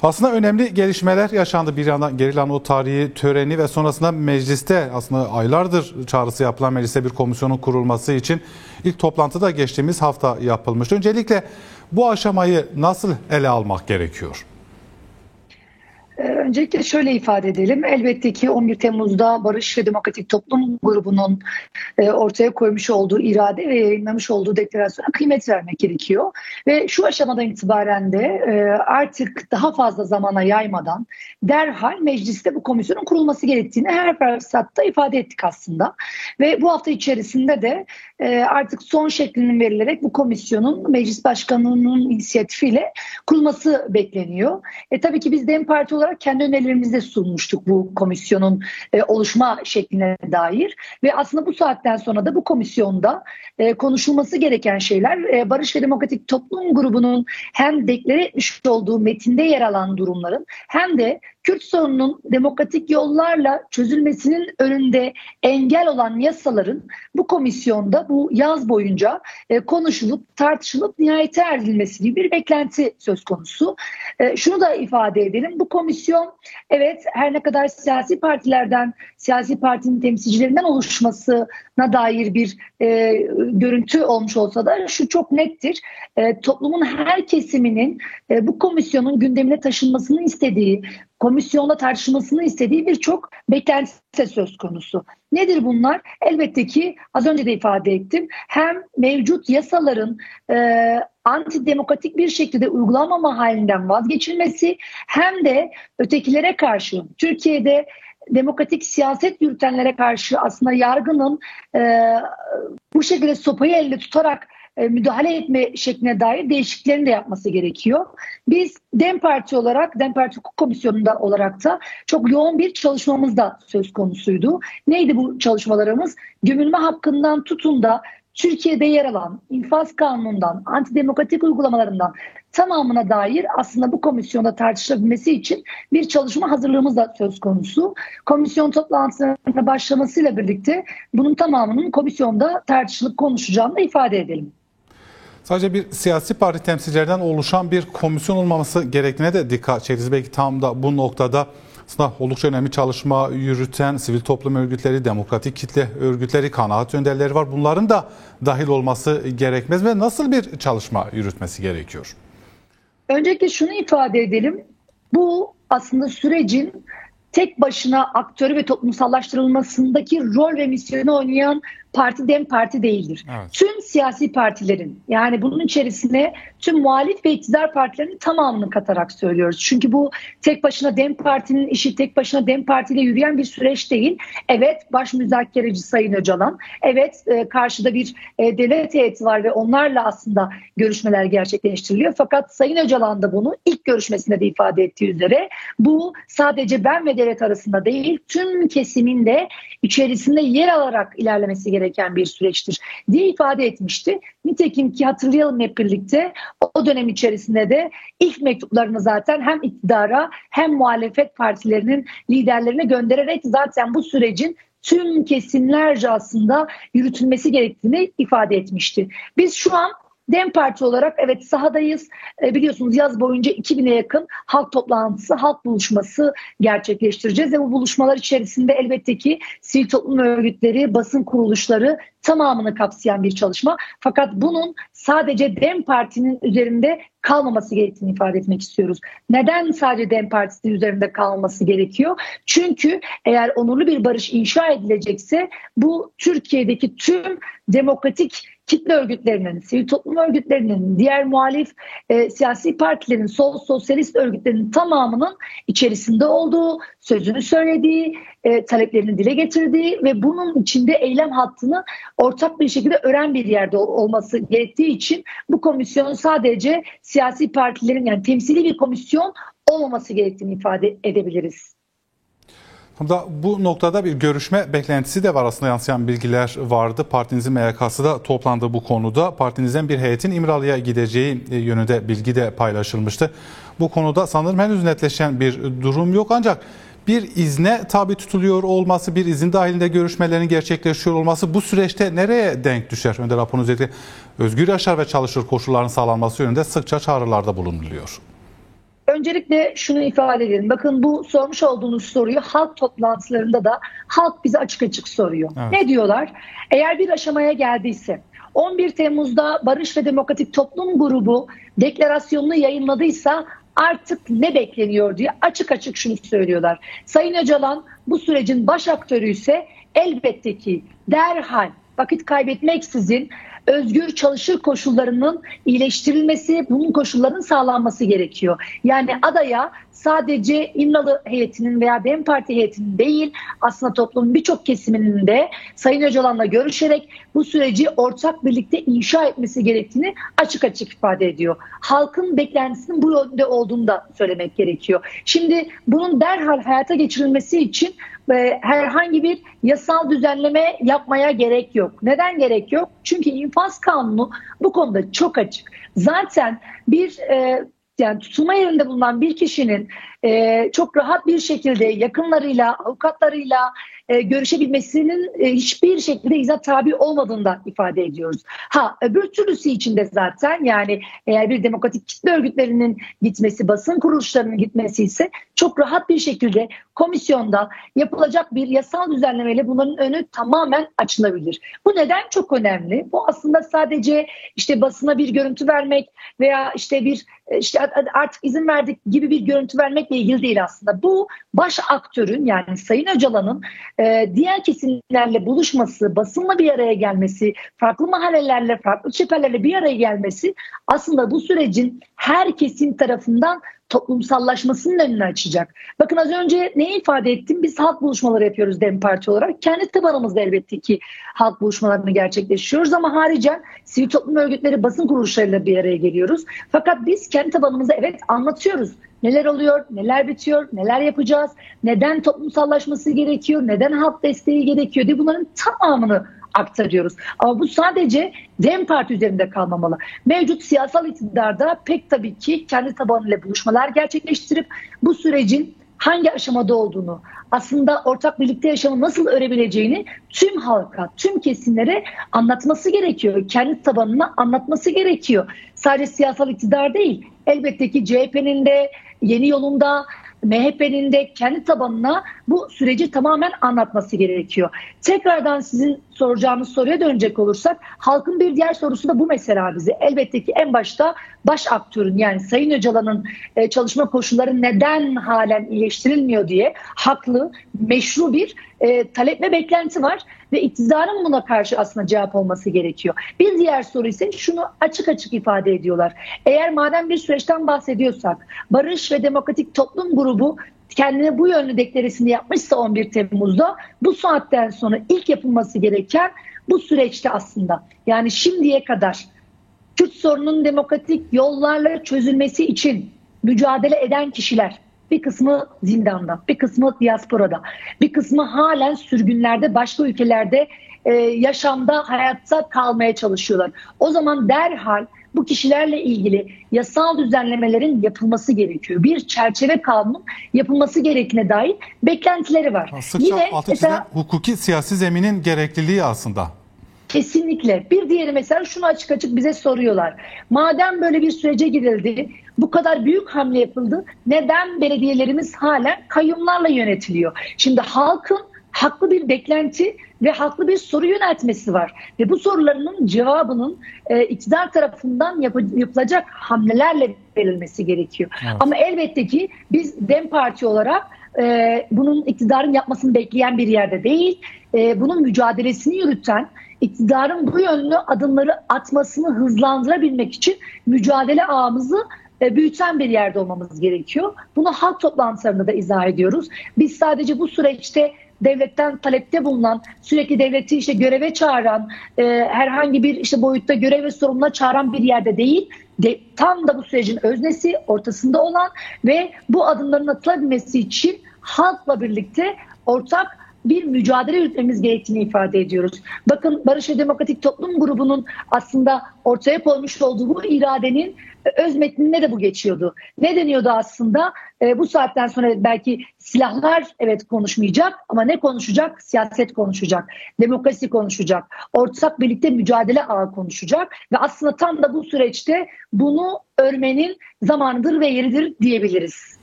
Aslında önemli gelişmeler yaşandı. Bir yandan gerilen o tarihi töreni ve sonrasında mecliste aslında aylardır çağrısı yapılan mecliste bir komisyonun kurulması için ilk toplantıda geçtiğimiz hafta yapılmıştı. Öncelikle bu aşamayı nasıl ele almak gerekiyor? Öncelikle şöyle ifade edelim. Elbette ki 11 Temmuz'da Barış ve Demokratik Toplum grubunun ortaya koymuş olduğu irade ve yayınlamış olduğu deklarasyona kıymet vermek gerekiyor. Ve şu aşamadan itibaren de artık daha fazla zamana yaymadan derhal mecliste bu komisyonun kurulması gerektiğini her fırsatta ifade ettik aslında. Ve bu hafta içerisinde de artık son şeklinin verilerek bu komisyonun meclis başkanının inisiyatifiyle kurulması bekleniyor. Tabii ki biz DEM Parti olarak kendi önerilerimizi de sunmuştuk bu komisyonun oluşma şekline dair ve aslında bu saatten sonra da bu komisyonda konuşulması gereken şeyler Barış ve Demokratik Toplum grubunun hem deklare etmiş olduğu metinde yer alan durumların hem de Kürt sorununun demokratik yollarla çözülmesinin önünde engel olan yasaların bu komisyonda bu yaz boyunca konuşulup tartışılıp nihayete erdirilmesi gibi bir beklenti söz konusu. Şunu da ifade edelim. Bu komisyon evet her ne kadar siyasi partilerden, siyasi partinin temsilcilerinden oluşmasına dair bir görüntü olmuş olsa da şu çok nettir. Toplumun her kesiminin bu komisyonun gündemine taşınmasını istediği, komisyonda tartışılmasını istediği birçok beklenti söz konusu. Nedir bunlar? Elbette ki az önce de ifade ettim. Hem mevcut yasaların antidemokratik bir şekilde uygulanmama halinden vazgeçilmesi hem de ötekilere karşı Türkiye'de demokratik siyaset yürütenlere karşı aslında yargının bu şekilde sopayı elde tutarak müdahale etme şekline dair değişikliklerini de yapması gerekiyor. Biz DEM Parti olarak, DEM Parti Hukuk Komisyonu'nda olarak da çok yoğun bir çalışmamız da söz konusuydu. Neydi bu çalışmalarımız? Gömülme hakkından tutun da Türkiye'de yer alan infaz kanunundan, antidemokratik uygulamalarından tamamına dair aslında bu komisyonda tartışılabilmesi için bir çalışma hazırlığımız da söz konusu. Komisyon toplantılarına başlamasıyla birlikte bunun tamamının komisyonda tartışılıp konuşacağını da ifade edelim. Sadece bir siyasi parti temsilcilerinden oluşan bir komisyon olmaması gerektiğine de dikkat çektiniz. Belki tam da bu noktada aslında oldukça önemli çalışma yürüten sivil toplum örgütleri, demokratik kitle örgütleri, kanaat önderleri var. Bunların da dahil olması gerekmez ve nasıl bir çalışma yürütmesi gerekiyor? Öncelikle şunu ifade edelim. Bu aslında sürecin tek başına aktörü ve toplumsallaştırılmasındaki rol ve misyonu oynayan parti DEM Parti değildir. Evet. Tüm siyasi partilerin, yani bunun içerisine tüm muhalif ve iktidar partilerinin tamamını katarak söylüyoruz. Çünkü bu tek başına DEM Parti'nin işi, tek başına DEM Parti ile yürüyen bir süreç değil. Evet, baş müzakereci Sayın Öcalan, evet karşıda bir devlet heyeti var ve onlarla aslında görüşmeler gerçekleştiriliyor. Fakat Sayın Öcalan da bunu ilk görüşmesinde de ifade ettiği üzere bu sadece ben ve devlet arasında değil, tüm kesimin de içerisinde yer alarak ilerlemesi gereken bir süreçtir diye ifade etmişti. Nitekim ki hatırlayalım hep birlikte o dönem içerisinde de ilk mektuplarını zaten hem iktidara hem muhalefet partilerinin liderlerine göndererek zaten bu sürecin tüm kesimlerce aslında yürütülmesi gerektiğini ifade etmişti. Biz şu an DEM Parti olarak evet sahadayız. Biliyorsunuz yaz boyunca 2000'e yakın halk toplantısı, halk buluşması gerçekleştireceğiz. Ve bu buluşmalar içerisinde elbette ki sivil toplum örgütleri, basın kuruluşları tamamını kapsayan bir çalışma. Fakat bunun sadece DEM Parti'nin üzerinde kalmaması gerektiğini ifade etmek istiyoruz. Neden sadece DEM Partisi'nin üzerinde kalmaması gerekiyor? Çünkü eğer onurlu bir barış inşa edilecekse bu Türkiye'deki tüm demokratik kitle örgütlerinin, sivil toplum örgütlerinin, diğer muhalif siyasi partilerin, sol sosyalist örgütlerinin tamamının içerisinde olduğu, sözünü söylediği, taleplerini dile getirdiği ve bunun içinde eylem hattını ortak bir şekilde ören bir yerde olması gerektiği için bu komisyon sadece siyasi partilerin, yani temsili bir komisyon olmaması gerektiğini ifade edebiliriz. Bu noktada bir görüşme beklentisi de var, aslında yansıyan bilgiler vardı. Partinizin MYK'sı da toplandı bu konuda. Partinizden bir heyetin İmralı'ya gideceği yönünde bilgi de paylaşılmıştı. Bu konuda sanırım henüz netleşen bir durum yok, ancak bir izne tabi tutuluyor olması, bir izin dahilinde görüşmelerin gerçekleşiyor olması bu süreçte nereye denk düşer? Önder raporunun özellikle özgür yaşar ve çalışır koşulların sağlanması yönünde sıkça çağrılarda bulunuluyor. Öncelikle şunu ifade edelim. Bakın, bu sormuş olduğunuz soruyu halk toplantılarında da halk bize açık açık soruyor. Evet. Ne diyorlar? Eğer bir aşamaya geldiyse, 11 Temmuz'da Barış ve Demokratik Toplum Grubu deklarasyonunu yayınladıysa artık ne bekleniyor diye açık açık şunu söylüyorlar. Sayın Öcalan bu sürecin baş aktörü ise elbette ki derhal, vakit kaybetmeksizin özgür çalışır koşullarının iyileştirilmesi, bunun koşullarının sağlanması gerekiyor. Yani adaya sadece İmralı heyetinin veya DEM Parti heyetinin değil, aslında toplumun birçok kesiminin de Sayın Öcalan'la görüşerek bu süreci ortak birlikte inşa etmesi gerektiğini açık açık ifade ediyor. Halkın beklentisinin bu yönde olduğunu da söylemek gerekiyor. Şimdi bunun derhal hayata geçirilmesi için herhangi bir yasal düzenleme yapmaya gerek yok. Neden gerek yok? Çünkü infaz kanunu bu konuda çok açık. Zaten bir yani tutulma yerinde bulunan bir kişinin çok rahat bir şekilde yakınlarıyla, avukatlarıyla görüşebilmesinin hiçbir şekilde izah tabi olmadığını da ifade ediyoruz. Öbür türlüsü için de zaten, yani eğer bir demokratik kitle örgütlerinin gitmesi, basın kuruluşlarının gitmesi ise çok rahat bir şekilde komisyonda yapılacak bir yasal düzenlemeyle bunların önü tamamen açılabilir. Bu neden çok önemli? Bu aslında sadece işte basına bir görüntü vermek veya işte artık izin verdik gibi bir görüntü vermekle ilgili değil aslında. Bu baş aktörün, yani Sayın Öcalan'ın diğer kesimlerle buluşması, basınla bir araya gelmesi, farklı mahallelerle, farklı cephelerle bir araya gelmesi aslında bu sürecin her kesim tarafından toplumsallaşmasının önünü açacak. Bakın, az önce neyi ifade ettim? Biz halk buluşmaları yapıyoruz DEM Parti olarak. Kendi tabanımızda elbette ki halk buluşmalarını gerçekleştiriyoruz ama haricen sivil toplum örgütleri, basın kuruluşlarıyla bir araya geliyoruz. Fakat biz kendi tabanımızda evet anlatıyoruz. Neler oluyor, neler bitiyor, neler yapacağız, neden toplumsallaşması gerekiyor, neden halk desteği gerekiyor diye bunların tamamını aktarıyoruz. Ama bu sadece DEM Parti üzerinde kalmamalı. Mevcut siyasal iktidarda pek tabii ki kendi tabanıyla buluşmalar gerçekleştirip bu sürecin hangi aşamada olduğunu, aslında ortak birlikte yaşamı nasıl örebileceğini tüm halka, tüm kesimlere anlatması gerekiyor. Kendi tabanına anlatması gerekiyor. Sadece siyasal iktidar değil, elbette ki CHP'nin de, Yeni Yol'unda, MHP'nin de kendi tabanına bu süreci tamamen anlatması gerekiyor. Tekrardan sizin soracağınız soruya dönecek olursak, halkın bir diğer sorusu da bu mesela bize. Elbette ki en başta baş aktörün, yani Sayın Öcalan'ın çalışma koşulları neden halen iyileştirilmiyor diye haklı, meşru bir talep ve beklenti var ve iktidarın buna karşı aslında cevap olması gerekiyor. Bir diğer soru ise şunu açık açık ifade ediyorlar. Eğer madem bir süreçten bahsediyorsak, Barış ve Demokratik Toplum Grubu kendine bu yönlü deklarasyonu yapmışsa 11 Temmuz'da, bu saatten sonra ilk yapılması gereken bu süreçte aslında, yani şimdiye kadar Kürt sorunun demokratik yollarla çözülmesi için mücadele eden kişiler, bir kısmı zindanda, bir kısmı diasporada, bir kısmı halen sürgünlerde, başka ülkelerde yaşamda, hayatta kalmaya çalışıyorlar. O zaman derhal bu kişilerle ilgili yasal düzenlemelerin yapılması gerekiyor. Bir çerçeve kanunun yapılması gerektiğine dair beklentileri var. Sıkça altı çizilen hukuki siyasi zeminin gerekliliği aslında. Kesinlikle. Bir diğeri mesela şunu açık açık bize soruyorlar. Madem böyle bir sürece girildi, bu kadar büyük hamle yapıldı, neden belediyelerimiz halen kayyumlarla yönetiliyor? Şimdi halkın haklı bir beklenti ve haklı bir soru yöneltmesi var. Ve bu sorularının cevabının iktidar tarafından yapılacak hamlelerle verilmesi gerekiyor. Evet. Ama elbette ki biz DEM Parti olarak bunun iktidarın yapmasını bekleyen bir yerde değil, bunun mücadelesini yürüten, iktidarın bu yönlü adımları atmasını hızlandırabilmek için mücadele ağımızı büyüten bir yerde olmamız gerekiyor. Bunu halk toplantılarında da izah ediyoruz. Biz sadece bu süreçte devletten talepte bulunan, sürekli devleti işte göreve çağıran, herhangi bir işte boyutta görev ve sorumluluğa çağıran bir yerde değil, tam da bu sürecin öznesi, ortasında olan ve bu adımların atılabilmesi için halkla birlikte ortak bir mücadele yürütmemiz gerektiğini ifade ediyoruz. Bakın Barış ve Demokratik Toplum grubunun aslında ortaya koymuş olduğu bu iradenin öz metninde de bu geçiyordu. Ne deniyordu aslında? Bu saatten sonra belki silahlar evet konuşmayacak ama ne konuşacak? Siyaset konuşacak, demokrasi konuşacak, ortak birlikte mücadele ağı konuşacak ve aslında tam da bu süreçte bunu örmenin zamanıdır ve yeridir diyebiliriz.